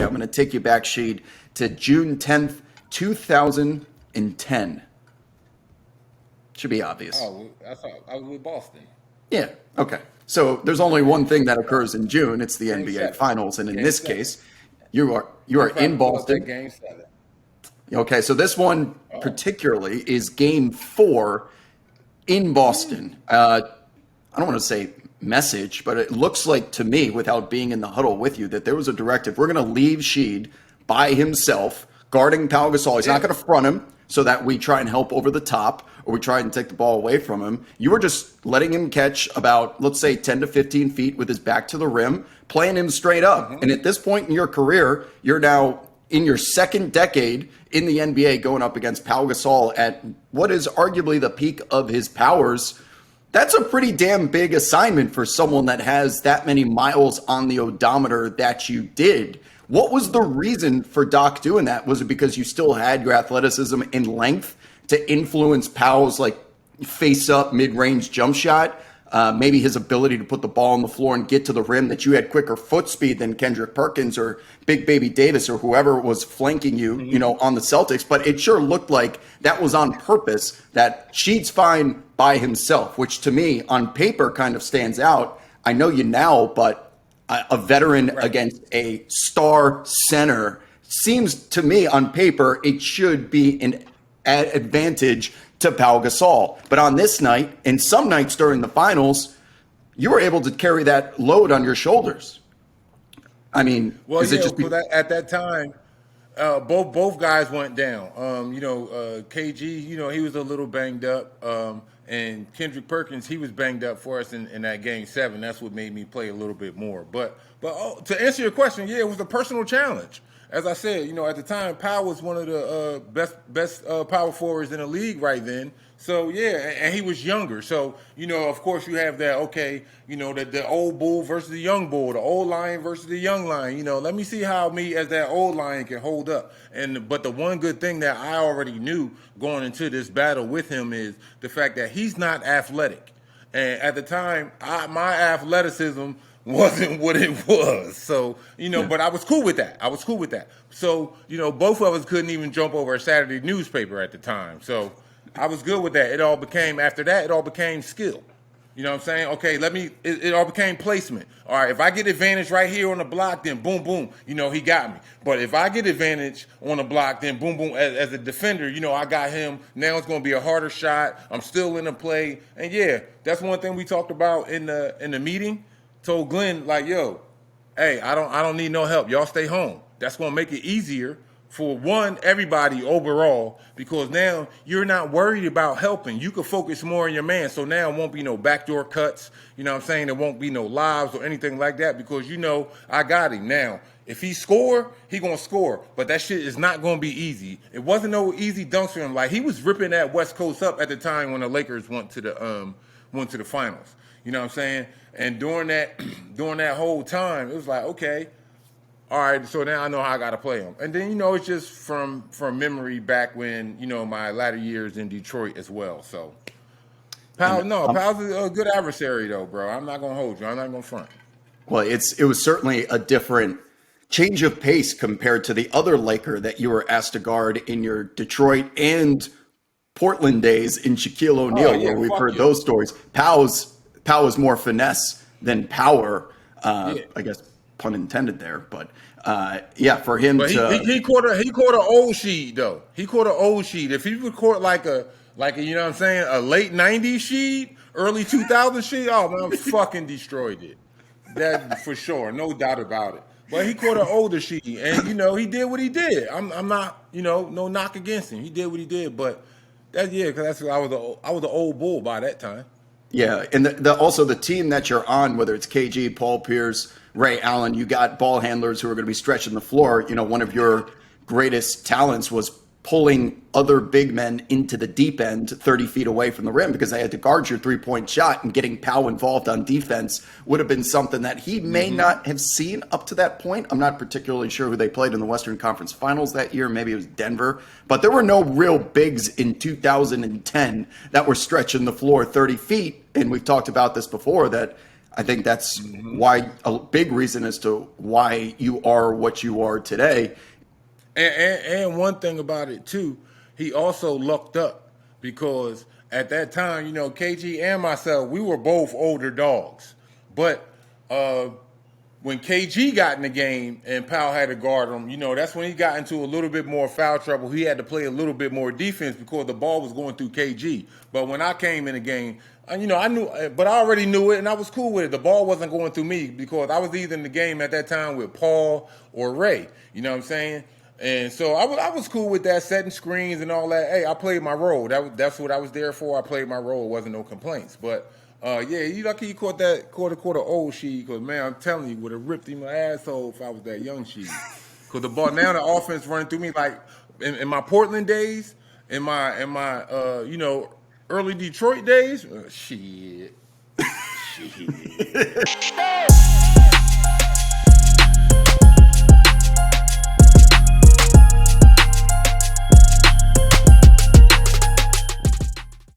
I'm going to take you back, Sheed, to June 10th, 2010. Should be obvious. Oh, I was with Boston. Yeah. Okay. So there's only one thing that occurs in June. It's the Game NBA 7. Finals, and in Game this 7. case, you are in Boston. Game 7. Okay. So this one particularly is Game 4 in Boston. I don't want to say message, but it looks like to me, without being in the huddle with you, that there was a directive. We're going to leave Sheed by himself, guarding Pau Gasol. He's not going to front him so that we try and help over the top or we try and take the ball away from him. You were just letting him catch about, let's say, 10 to 15 feet with his back to the rim, playing him straight up. And at this point in your career, you're now in your second decade in the NBA going up against Pau Gasol at what is arguably the peak of his powers. That's a pretty damn big assignment for someone that has that many miles on the odometer that you did. What was the reason for Doc doing that? Was it because you still had your athleticism and length to influence Pau's like face-up mid-range jump shot? Maybe his ability to put the ball on the floor and get to the rim, that you had quicker foot speed than Kendrick Perkins or Big Baby Davis or whoever was flanking you, on the Celtics. But it sure looked like that was on purpose, that Sheed's fine by himself, which to me on paper kind of stands out. I know you now, but a veteran against a star center seems to me on paper it should be an advantage to Pau Gasol. But on this night, and some nights during the finals, you were able to carry that load on your shoulders. I mean, Well, is yeah, it just at that time, both guys went down. KG, he was a little banged up, and Kendrick Perkins, he was banged up for us in that Game 7. That's what made me play a little bit more. But to answer your question, yeah, it was a personal challenge. As I said, at the time, Pau was one of the best power forwards in the league right then. So, yeah, and he was younger. So, of course you have that, the old bull versus the young bull, the old lion versus the young lion. Let me see how me as that old lion can hold up. But the one good thing that I already knew going into this battle with him is the fact that he's not athletic. And at the time, my athleticism wasn't what it was. So, but I was cool with that. So, both of us couldn't even jump over a Saturday newspaper at the time. So I was good with that. It all became skill. You know what I'm saying? Okay, it all became placement. All right, if I get advantage right here on the block, then boom, boom, he got me. But if I get advantage on the block, then boom, boom, as a defender, I got him. Now it's going to be a harder shot. I'm still in the play. And yeah, that's one thing we talked about in the meeting. Told Glenn, like, yo, hey, I don't need no help. Y'all stay home. That's going to make it easier for everybody overall, because now you're not worried about helping. You can focus more on your man. So now it won't be no backdoor cuts. You know what I'm saying? There won't be no lives or anything like that, because I got him. Now, if he score, he going to score. But that shit is not going to be easy. It wasn't no easy dunks for him. Like, he was ripping that West Coast up at the time when the Lakers went to the finals. You know what I'm saying? And during that whole time, it was like, okay, all right, so now I know how I got to play him. And then, it's just from memory back when, my latter years in Detroit as well. So, Pau's a good adversary, though, bro. I'm not going to hold you. I'm not going to front. Well, it was certainly a different change of pace compared to the other Laker that you were asked to guard in your Detroit and Portland days in Shaquille O'Neal, where we've heard those stories. Pau is more finesse than power, I guess, pun intended there, but for him he caught an old Sheed though. He caught an old Sheed. If he would caught like a you know what I'm saying, a late '90s Sheed, early 2000s Sheed, oh man, fucking destroyed it. That for sure, no doubt about it. But he caught an older Sheed, and he did what he did. I'm not no knock against him. He did what he did, but because I was the old bull by that time. Yeah, and also the team that you're on, whether it's KG, Paul Pierce, Ray Allen, you got ball handlers who are going to be stretching the floor. One of your greatest talents was pulling other big men into the deep end 30 feet away from the rim because they had to guard your three-point shot, and getting Pau involved on defense would have been something that he may not have seen up to that point. I'm not particularly sure who they played in the Western Conference Finals that year. Maybe it was Denver. But there were no real bigs in 2010 that were stretching the floor 30 feet. And we've talked about this before, that I think that's why a big reason as to why you are what you are today. And one thing about it too, he also lucked up because at that time, you know, KG and myself, we were both older dogs. But when KG got in the game and Powell had to guard him, you know, that's when he got into a little bit more foul trouble. He had to play a little bit more defense because the ball was going through KG. But when I came in the game, you know, I knew, but I already knew it and I was cool with it. The ball wasn't going through me because I was either in the game at that time with Paul or Ray. You know what I'm saying? And so I was cool with that, setting screens and all that. Hey, I played my role. That's what I was there for. I played my role. It wasn't no complaints. But yeah, you lucky you caught that quarter old Sheed. Because man, I'm telling you, would have ripped him my asshole if I was that young Sheed. Because the ball now, the offense running through me like in my Portland days, in my you know, early Detroit days. Shit.